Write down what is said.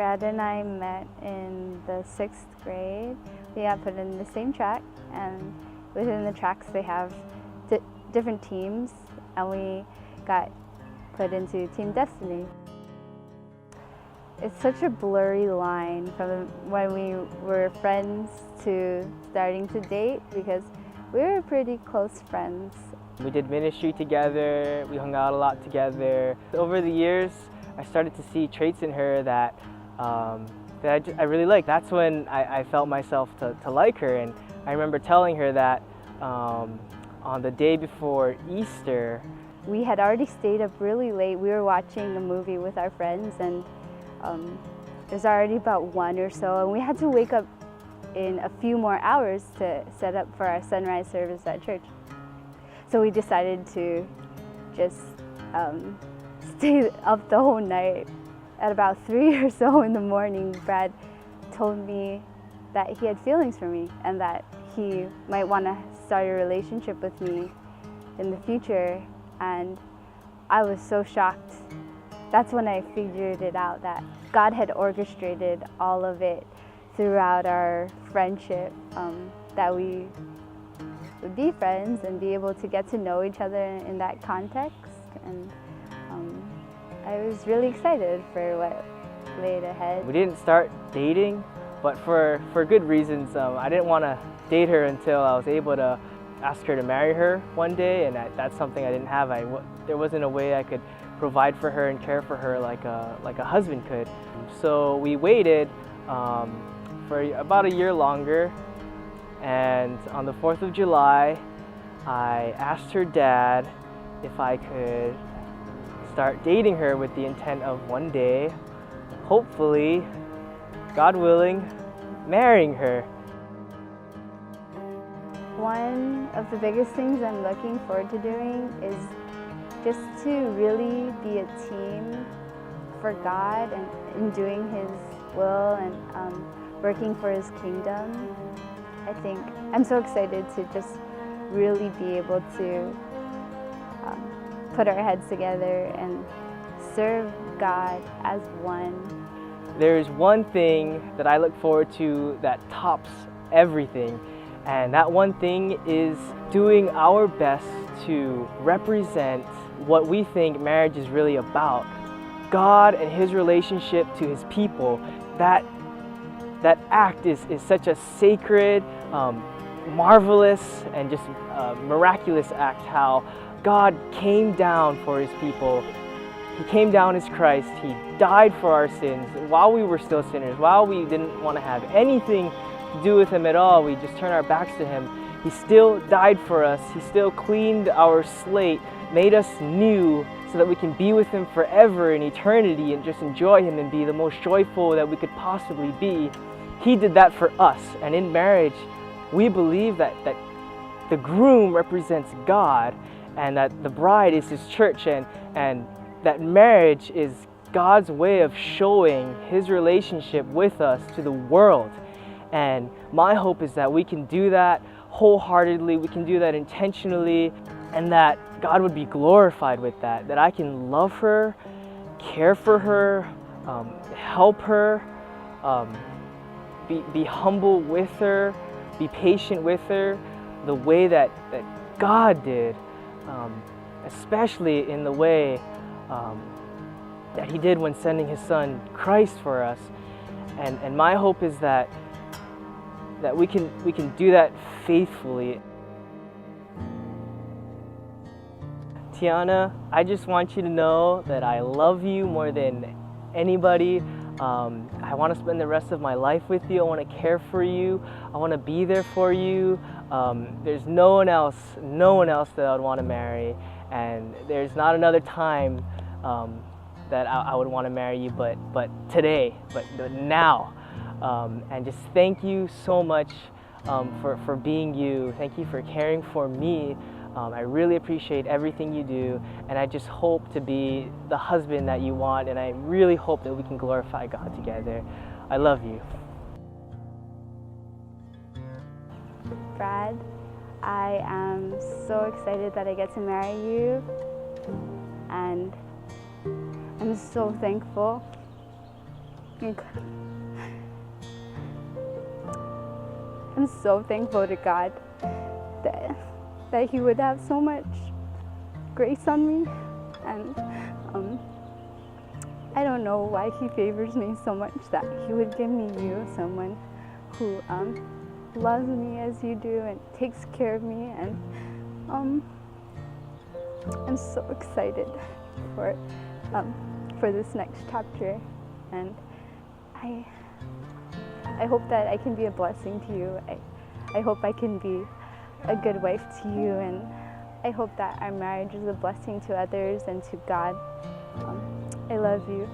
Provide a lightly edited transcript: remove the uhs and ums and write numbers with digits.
Brad and I met in the 6th grade. We got put in the same track, and within the tracks they have different teams, and we got put into Team Destiny. It's such a blurry line from when we were friends to starting to date, because we were pretty close friends. We did ministry together, we hung out a lot together. Over the years, I started to see traits in her that I really liked. That's when I felt myself to like her, and I remember telling her that on the day before Easter. We had already stayed up really late. We were watching a movie with our friends, and it was already about 1 or so, and we had to wake up in a few more hours to set up for our sunrise service at church. So we decided to just stay up the whole night. At about 3 or so in the morning, Brad told me that he had feelings for me and that he might want to start a relationship with me in the future. And I was so shocked. That's when I figured it out, that God had orchestrated all of it throughout our friendship, that we would be friends and be able to get to know each other in that context. And I was really excited for what laid ahead. We didn't start dating, but for good reasons. I didn't want to date her until I was able to ask her to marry her one day, and that's something I didn't have. There wasn't a way I could provide for her and care for her like a husband could. So we waited for about a year longer, and on the 4th of July, I asked her dad if I could start dating her with the intent of one day, hopefully, God willing, marrying her. One of the biggest things I'm looking forward to doing is just to really be a team for God and in doing His will and working for His kingdom. I think I'm so excited to just really be able to put our heads together and serve God as one. There's one thing that I look forward to that tops everything, and that one thing is doing our best to represent what we think marriage is really about. God and His relationship to His people. That act is such a sacred, marvelous, and just miraculous act, how God came down for His people. He came down as Christ. He died for our sins while we were still sinners, while we didn't want to have anything to do with Him at all. We just turned our backs to Him. He still died for us. He still cleaned our slate, made us new so that we can be with Him forever in eternity and just enjoy Him and be the most joyful that we could possibly be. He did that for us. And in marriage, we believe that the groom represents God, and that the bride is His church, and that marriage is God's way of showing His relationship with us to the world. And my hope is that we can do that wholeheartedly, we can do that intentionally, and that God would be glorified with that, that I can love her, care for her, help her, be humble with her, be patient with her, the way that God did, especially in the way that He did when sending His Son Christ for us. And my hope is that we can do that faithfully. Tiana, I just want you to know that I love you more than anybody. I want to spend the rest of my life with you. I want to care for you. I want to be there for you. There's no one else that I would want to marry, and there's not another time that I would want to marry you, but today, but now. And just thank you so much for being you. Thank you for caring for me. I really appreciate everything you do, and I just hope to be the husband that you want, and I really hope that we can glorify God together. I love you. Brad, I am so excited that I get to marry you, and I'm so thankful I'm so thankful to God that He would have so much grace on me, and I don't know why He favors me so much that He would give me you, someone who loves me as you do and takes care of me, and I'm so excited for this next chapter, and I hope that I can be a blessing to you. I hope I can be a good wife to you, and I hope that our marriage is a blessing to others and to God. I love you.